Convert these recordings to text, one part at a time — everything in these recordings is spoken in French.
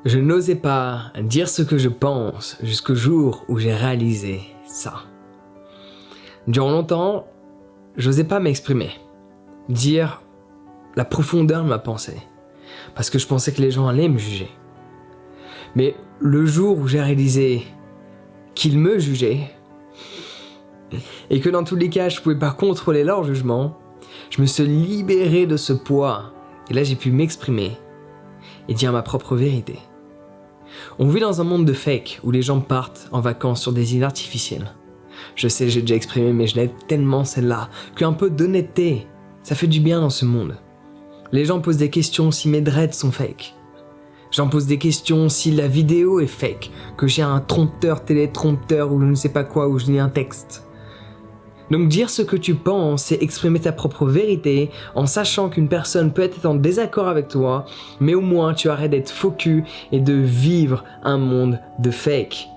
Je n'osais pas dire ce que je pense jusqu'au jour où j'ai réalisé ça. Durant longtemps, j'osais pas m'exprimer, dire la profondeur de ma pensée, parce que je pensais que les gens allaient me juger. Mais le jour où j'ai réalisé qu'ils me jugeaient, et que dans tous les cas je pouvais pas contrôler leur jugement, je me suis libéré de ce poids, et là j'ai pu m'exprimer et dire ma propre vérité. On vit dans un monde de fake où les gens partent en vacances sur des îles artificielles. Je sais, j'ai déjà exprimé, mais je l'aime tellement celle-là, qu'un peu d'honnêteté, ça fait du bien dans ce monde. Les gens posent des questions si mes dreads sont fake. J'en pose des questions si la vidéo est fake, que j'ai un trompeur, télétrompeur ou je ne sais pas quoi, où je lis un texte. Donc dire ce que tu penses, c'est exprimer ta propre vérité en sachant qu'une personne peut être en désaccord avec toi, mais au moins tu arrêtes d'être faux cul et de vivre un monde de fake.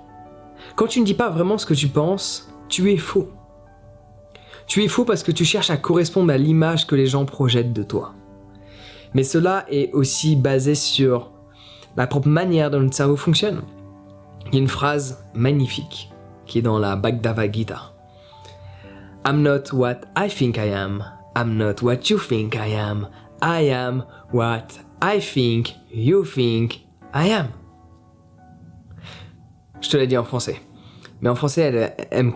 Quand tu ne dis pas vraiment ce que tu penses, tu es faux. Tu es faux parce que tu cherches à correspondre à l'image que les gens projettent de toi. Mais cela est aussi basé sur la propre manière dont notre cerveau fonctionne. Il y a une phrase magnifique qui est dans la Bhagavad Gita. I'm not what I think I am. I'm not what you think I am. I am what I think you think I am. Je te l'ai dit en français. Mais en français, elle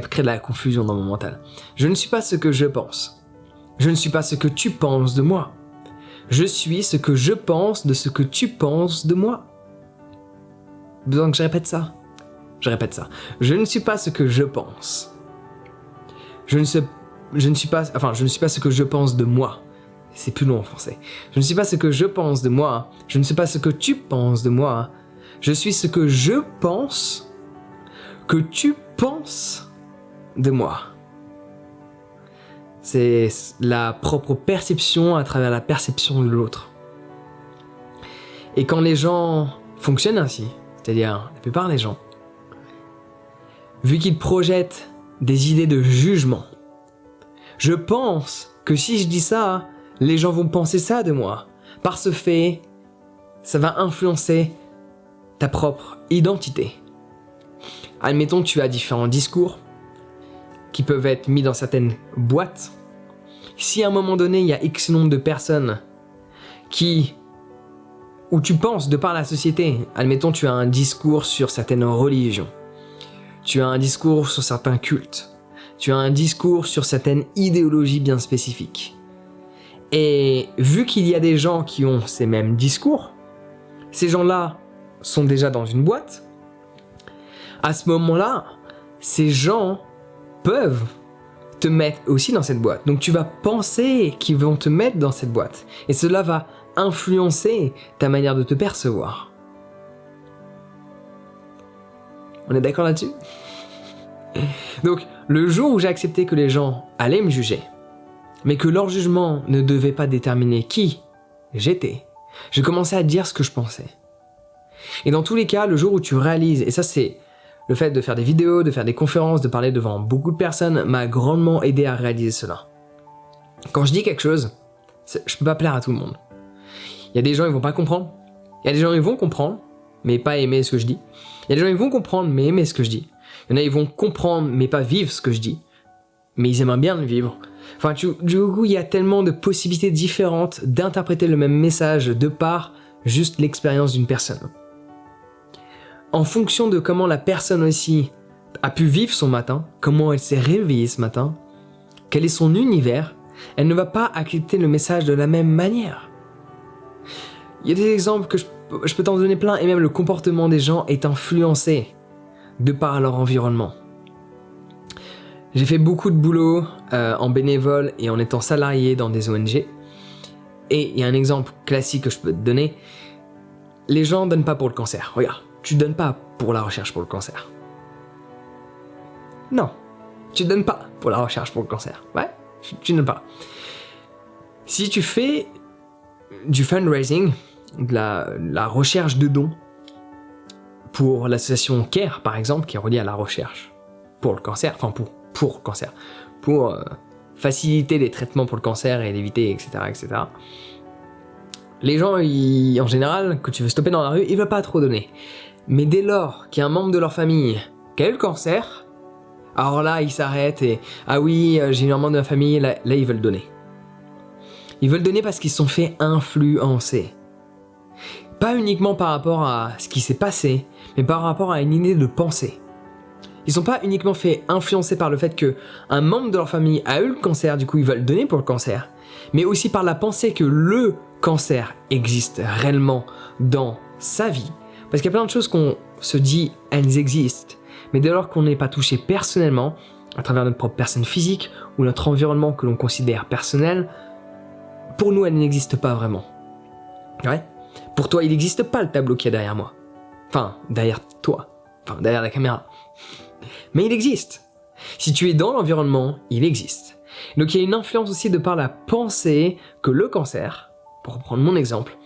crée de la confusion dans mon mental. Je ne suis pas ce que je pense. Je ne suis pas ce que tu penses de moi. Je suis ce que je pense de ce que tu penses de moi. Besoin que je répète ça? Je répète ça. Je ne suis pas ce que je pense. Je ne suis pas ce que je pense de moi. C'est plus long en français. Je ne suis pas ce que je pense de moi. Je ne suis pas ce que tu penses de moi. Je suis ce que je pense que tu penses de moi. C'est la propre perception à travers la perception de l'autre. Et quand les gens fonctionnent ainsi, c'est-à-dire la plupart des gens, vu qu'ils projettent des idées de jugement, je pense que si je dis ça, les gens vont penser ça de moi. Par ce fait, ça va influencer ta propre identité. Admettons que tu as différents discours qui peuvent être mis dans certaines boîtes. Si à un moment donné, il y a X nombre de personnes où tu penses de par la société, admettons tu as un discours sur certaines religions, tu as un discours sur certains cultes, tu as un discours sur certaines idéologies bien spécifiques. Et vu qu'il y a des gens qui ont ces mêmes discours, ces gens-là sont déjà dans une boîte, à ce moment-là, ces gens peuvent te mettre aussi dans cette boîte. Donc tu vas penser qu'ils vont te mettre dans cette boîte. Et cela va influencer ta manière de te percevoir. On est d'accord là-dessus? Donc, le jour où j'ai accepté que les gens allaient me juger, mais que leur jugement ne devait pas déterminer qui j'étais, j'ai commencé à dire ce que je pensais. Et dans tous les cas, le jour où tu réalises, et ça c'est le fait de faire des vidéos, de faire des conférences, de parler devant beaucoup de personnes, m'a grandement aidé à réaliser cela. Quand je dis quelque chose, je peux pas plaire à tout le monde. Il y a des gens, ils vont pas comprendre. Il y a des gens, ils vont comprendre, mais pas aimer ce que je dis. Il y a des gens, ils vont comprendre, mais aimer ce que je dis. Il y en a, ils vont comprendre, mais pas vivre ce que je dis. Mais ils aimeraient bien le vivre. Enfin, du coup, il y a tellement de possibilités différentes d'interpréter le même message de par juste l'expérience d'une personne. En fonction de comment la personne aussi a pu vivre son matin, comment elle s'est réveillée ce matin, quel est son univers, elle ne va pas accepter le message de la même manière. Il y a des exemples que je peux t'en donner plein, et même le comportement des gens est influencé de par leur environnement. J'ai fait beaucoup de boulot en bénévole et en étant salarié dans des ONG. Et il y a un exemple classique que je peux te donner. Les gens donnent pas pour le cancer. Regarde, tu donnes pas pour la recherche pour le cancer. Non, tu donnes pas pour la recherche pour le cancer. Ouais, tu donnes pas. Si tu fais du fundraising, de la recherche de dons, pour l'association CARE, par exemple, qui est reliée à la recherche pour le cancer, enfin pour le cancer, pour faciliter les traitements pour le cancer et l'éviter, etc., etc. Les gens, en général, que tu veux stopper dans la rue, ils veulent pas trop donner. Mais dès lors qu'il y a un membre de leur famille qui a eu le cancer, alors là, ils s'arrêtent et « Ah oui, j'ai eu un membre de ma famille, là ils veulent donner. » Ils veulent donner parce qu'ils se sont fait influencer. Pas uniquement par rapport à ce qui s'est passé, mais par rapport à une idée de pensée. Ils sont pas uniquement fait influencer par le fait qu'un membre de leur famille a eu le cancer, du coup ils veulent donner pour le cancer, mais aussi par la pensée que le cancer existe réellement dans sa vie. Parce qu'il y a plein de choses qu'on se dit, elles existent, mais dès lors qu'on n'est pas touché personnellement, à travers notre propre personne physique ou notre environnement que l'on considère personnel, pour nous, elles n'existent pas vraiment. Ouais. Pour toi, il n'existe pas le tableau qu'il y a derrière moi. Enfin, derrière toi. Enfin, derrière la caméra. Mais il existe. Si tu es dans l'environnement, il existe. Donc il y a une influence aussi de par la pensée que le cancer, pour reprendre mon exemple,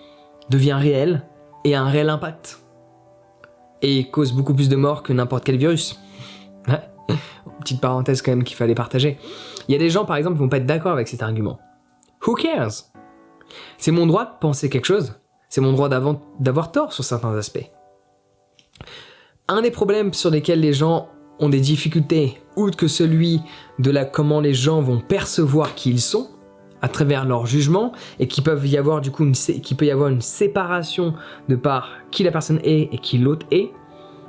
devient réel et a un réel impact. Et cause beaucoup plus de morts que n'importe quel virus. Ouais. Petite parenthèse quand même qu'il fallait partager. Il y a des gens par exemple qui vont pas être d'accord avec cet argument. Who cares? C'est mon droit de penser quelque chose. C'est mon droit d'avoir tort sur certains aspects. Un des problèmes sur lesquels les gens ont des difficultés, outre que celui de comment les gens vont percevoir qui ils sont, à travers leur jugement, et qu'il peut y avoir du coup une séparation de par qui la personne est et qui l'autre est,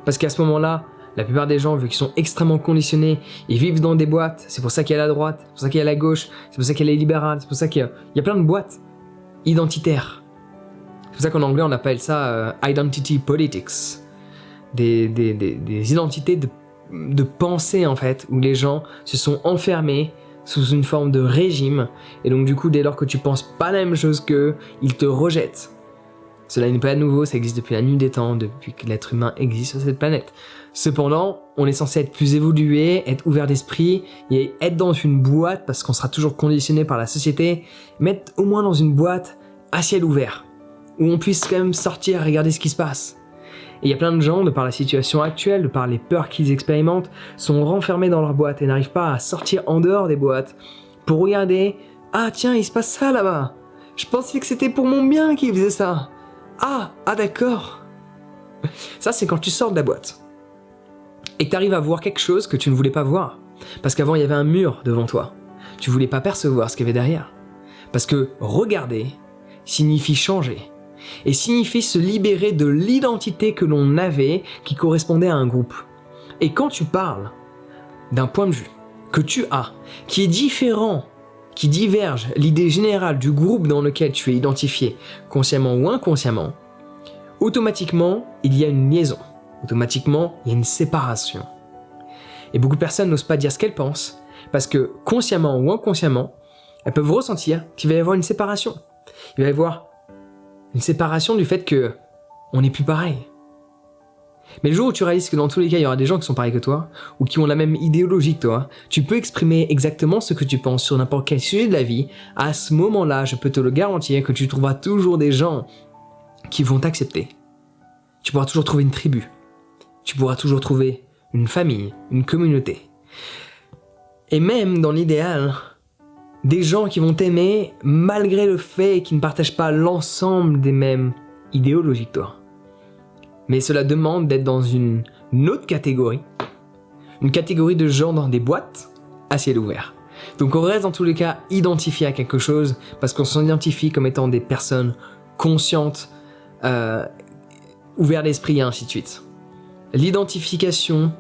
parce qu'à ce moment-là, la plupart des gens, vu qu'ils sont extrêmement conditionnés, ils vivent dans des boîtes, c'est pour ça qu'il y a la droite, c'est pour ça qu'il y a la gauche, c'est pour ça qu'il y a les libérales, c'est pour ça qu'il y a plein de boîtes identitaires. C'est pour ça qu'en anglais on appelle ça identity politics, des identités de pensée en fait, où les gens se sont enfermés sous une forme de régime, et donc du coup dès lors que tu penses pas la même chose qu'eux, ils te rejettent. Cela n'est pas nouveau, ça existe depuis la nuit des temps, depuis que l'être humain existe sur cette planète. Cependant, on est censé être plus évolué, être ouvert d'esprit, et être dans une boîte, parce qu'on sera toujours conditionné par la société, mais être au moins dans une boîte à ciel ouvert, où on puisse quand même sortir, regarder ce qui se passe. Et il y a plein de gens, de par la situation actuelle, de par les peurs qu'ils expérimentent, sont renfermés dans leur boîte et n'arrivent pas à sortir en dehors des boîtes pour regarder « Ah tiens, il se passe ça là-bas. Je pensais que c'était pour mon bien qu'ils faisaient ça. Ah d'accord. » Ça, c'est quand tu sors de la boîte et que tu arrives à voir quelque chose que tu ne voulais pas voir. Parce qu'avant, il y avait un mur devant toi. Tu voulais pas percevoir ce qu'il y avait derrière. Parce que regarder signifie changer. Et signifie se libérer de l'identité que l'on avait qui correspondait à un groupe. Et quand tu parles d'un point de vue que tu as, qui est différent, qui diverge l'idée générale du groupe dans lequel tu es identifié, consciemment ou inconsciemment, automatiquement, il y a une liaison. Automatiquement, il y a une séparation. Et beaucoup de personnes n'osent pas dire ce qu'elles pensent, parce que consciemment ou inconsciemment, elles peuvent ressentir qu'il va y avoir une séparation. Il va y avoir une séparation du fait que on n'est plus pareil. Mais le jour où tu réalises que dans tous les cas, il y aura des gens qui sont pareils que toi, ou qui ont la même idéologie que toi, tu peux exprimer exactement ce que tu penses sur n'importe quel sujet de la vie. À ce moment-là, je peux te le garantir que tu trouveras toujours des gens qui vont t'accepter. Tu pourras toujours trouver une tribu. Tu pourras toujours trouver une famille, une communauté. Et même dans l'idéal, des gens qui vont t'aimer malgré le fait qu'ils ne partagent pas l'ensemble des mêmes idéologies que toi. Mais cela demande d'être dans une autre catégorie, une catégorie de gens dans des boîtes à ciel ouvert. Donc on reste dans tous les cas identifié à quelque chose parce qu'on s'identifie comme étant des personnes conscientes, ouvertes d'esprit et ainsi de suite. L'identification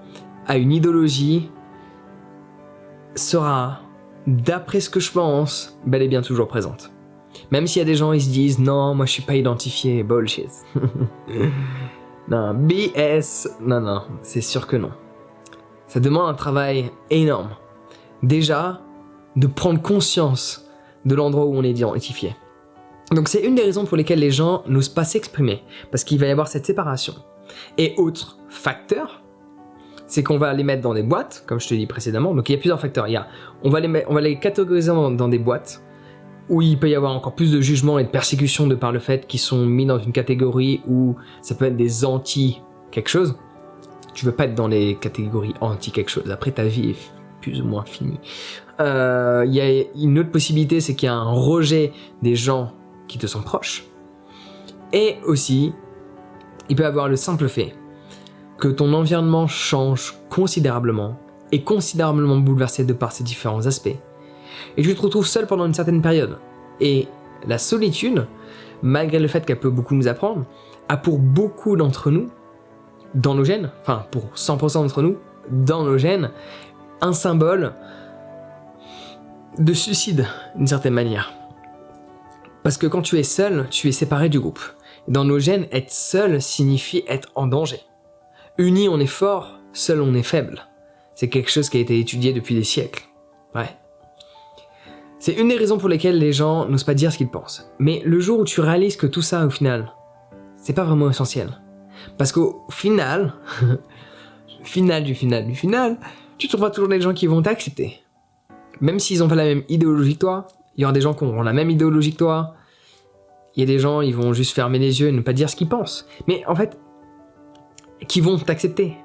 à une idéologie sera, d'après ce que je pense, bel et bien toujours présente. Même s'il y a des gens, ils se disent « Non, moi je suis pas identifié, bullshit. » Non, BS, non, c'est sûr que non. Ça demande un travail énorme. Déjà, de prendre conscience de l'endroit où on est identifié. Donc c'est une des raisons pour lesquelles les gens n'osent pas s'exprimer, parce qu'il va y avoir cette séparation. Et autre facteur, c'est qu'on va les mettre dans des boîtes, comme je te dis précédemment. Donc il y a plusieurs facteurs. On va les catégoriser dans des boîtes où il peut y avoir encore plus de jugement et de persécution de par le fait qu'ils sont mis dans une catégorie où ça peut être des anti quelque chose. Tu veux pas être dans les catégories anti quelque chose. Après ta vie est plus ou moins finie. Il y a une autre possibilité, c'est qu'il y a un rejet des gens qui te sont proches. Et aussi, il peut y avoir le simple fait que ton environnement change considérablement et considérablement bouleversé de par ces différents aspects. Et tu te retrouves seul pendant une certaine période. Et la solitude, malgré le fait qu'elle peut beaucoup nous apprendre, a pour beaucoup d'entre nous, dans nos gènes, enfin pour 100% d'entre nous, dans nos gènes, un symbole de suicide d'une certaine manière. Parce que quand tu es seul, tu es séparé du groupe. Dans nos gènes, être seul signifie être en danger. Unis, on est fort, seul, on est faible. C'est quelque chose qui a été étudié depuis des siècles. Ouais. C'est une des raisons pour lesquelles les gens n'osent pas dire ce qu'ils pensent. Mais le jour où tu réalises que tout ça, au final, c'est pas vraiment essentiel. Parce qu'au final, final, tu trouveras toujours des gens qui vont t'accepter. Même s'ils n'ont pas la même idéologie que toi, il y aura des gens qui auront la même idéologie que toi. Il y a des gens, ils vont juste fermer les yeux et ne pas dire ce qu'ils pensent. Mais en fait, qui vont t'accepter.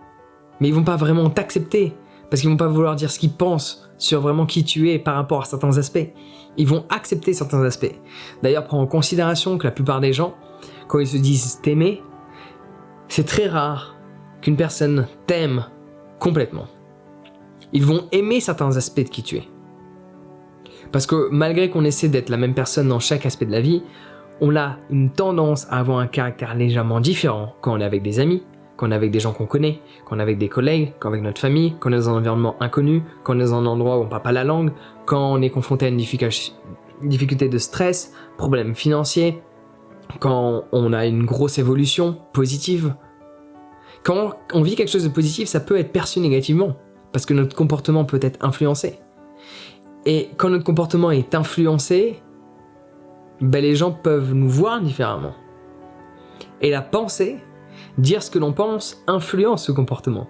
Mais ils vont pas vraiment t'accepter. Parce qu'ils vont pas vouloir dire ce qu'ils pensent sur vraiment qui tu es par rapport à certains aspects. Ils vont accepter certains aspects. D'ailleurs, prends en considération que la plupart des gens, quand ils se disent t'aimer, c'est très rare qu'une personne t'aime complètement. Ils vont aimer certains aspects de qui tu es. Parce que malgré qu'on essaie d'être la même personne dans chaque aspect de la vie, on a une tendance à avoir un caractère légèrement différent quand on est avec des amis, quand on est avec des gens qu'on connaît, quand on est avec des collègues, quand on est avec notre famille, quand on est dans un environnement inconnu, quand on est dans un endroit où on ne parle pas la langue, quand on est confronté à une difficulté de stress, problème financier, quand on a une grosse évolution positive. Quand on vit quelque chose de positif, ça peut être perçu négativement, parce que notre comportement peut être influencé. Et quand notre comportement est influencé, les gens peuvent nous voir différemment. Et la pensée, dire ce que l'on pense, influence ce comportement.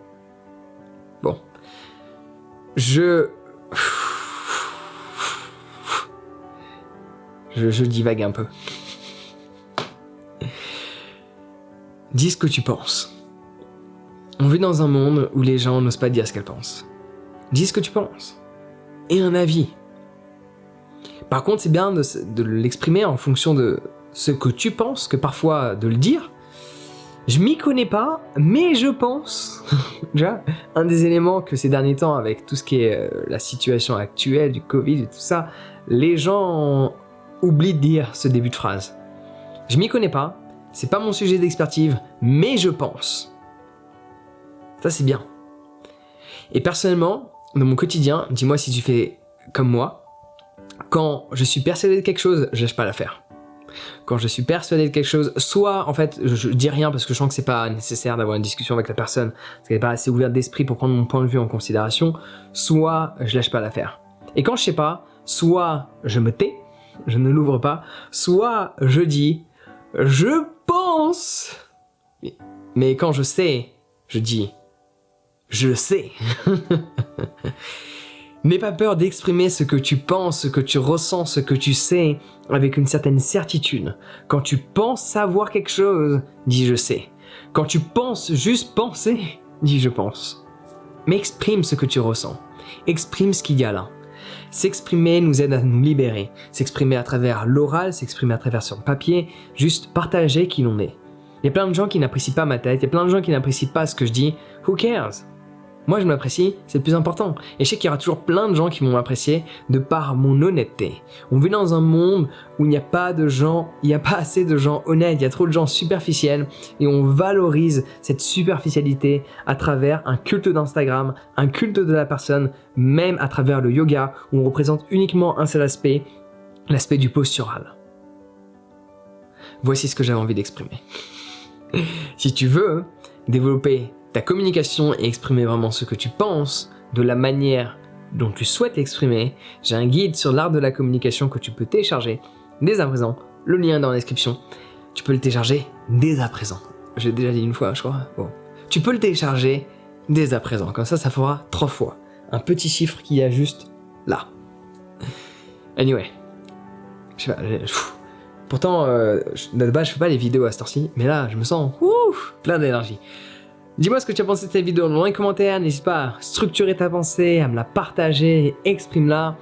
Bon. Je divague un peu. Dis ce que tu penses. On vit dans un monde où les gens n'osent pas dire ce qu'elles pensent. Dis ce que tu penses. Et un avis. Par contre, c'est bien de l'exprimer en fonction de ce que tu penses, que parfois de le dire. Je m'y connais pas, mais je pense. Déjà, un des éléments que ces derniers temps, avec tout ce qui est la situation actuelle, du Covid et tout ça, les gens oublient de dire ce début de phrase. Je m'y connais pas, c'est pas mon sujet d'expertise, mais je pense. Ça, c'est bien. Et personnellement, dans mon quotidien, dis-moi si tu fais comme moi, quand je suis persuadé de quelque chose, je lâche pas l'affaire. Quand je suis persuadé de quelque chose, soit en fait je dis rien parce que je sens que c'est pas nécessaire d'avoir une discussion avec la personne, parce qu'elle est pas assez ouverte d'esprit pour prendre mon point de vue en considération, soit je lâche pas l'affaire. Et quand je sais pas, soit je me tais, je ne l'ouvre pas, soit je dis je pense. Mais quand je sais, je dis je sais. N'aie pas peur d'exprimer ce que tu penses, ce que tu ressens, ce que tu sais, avec une certaine certitude. Quand tu penses savoir quelque chose, dis je sais. Quand tu penses juste penser, dis je pense. Mais exprime ce que tu ressens. Exprime ce qu'il y a là. S'exprimer nous aide à nous libérer. S'exprimer à travers l'oral, s'exprimer à travers son papier, juste partager qui l'on est. Il y a plein de gens qui n'apprécient pas ma tête, il y a plein de gens qui n'apprécient pas ce que je dis. Who cares ? Moi, je m'apprécie, c'est le plus important. Et je sais qu'il y aura toujours plein de gens qui vont m'apprécier de par mon honnêteté. On vit dans un monde où il n'y a pas assez de gens honnêtes, il y a trop de gens superficiels et on valorise cette superficialité à travers un culte d'Instagram, un culte de la personne, même à travers le yoga où on représente uniquement un seul aspect, l'aspect du postural. Voici ce que j'avais envie d'exprimer. Si tu veux développer ta communication et exprimer vraiment ce que tu penses de la manière dont tu souhaites l'exprimer, j'ai un guide sur l'art de la communication que tu peux télécharger dès à présent. Le lien est dans la description. Tu peux le télécharger dès à présent. J'ai déjà dit une fois, je crois. Bon. Tu peux le télécharger dès à présent. Comme ça fera 3 fois. Un petit chiffre qu'il y a juste là. Anyway. Je sais pas. Pourtant, de base, je fais pas les vidéos à cette heure-ci. Mais là, je me sens plein d'énergie. Dis-moi ce que tu as pensé de cette vidéo dans les commentaires, n'hésite pas à structurer ta pensée, à me la partager, exprime-la,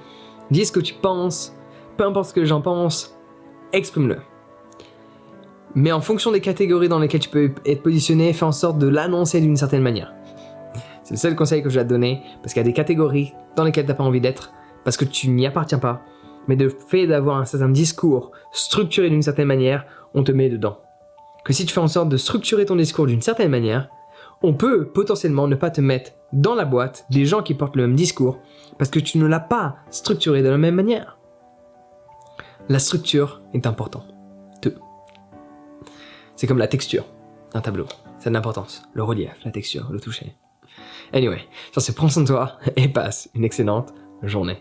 dis ce que tu penses, peu importe ce que j'en pense, exprime-le. mais en fonction des catégories dans lesquelles tu peux être positionné, fais en sorte de l'annoncer d'une certaine manière. C'est le seul conseil que je vais te donner, parce qu'il y a des catégories dans lesquelles tu n'as pas envie d'être, parce que tu n'y appartiens pas, mais de fait d'avoir un certain discours structuré d'une certaine manière, on te met dedans. Que si tu fais en sorte de structurer ton discours d'une certaine manière, on peut potentiellement ne pas te mettre dans la boîte des gens qui portent le même discours, parce que tu ne l'as pas structuré de la même manière. La structure est importante. C'est comme la texture d'un tableau. Ça a de l'importance. Le relief, la texture, le toucher. Anyway, sur ce, prends soin de toi et passe une excellente journée.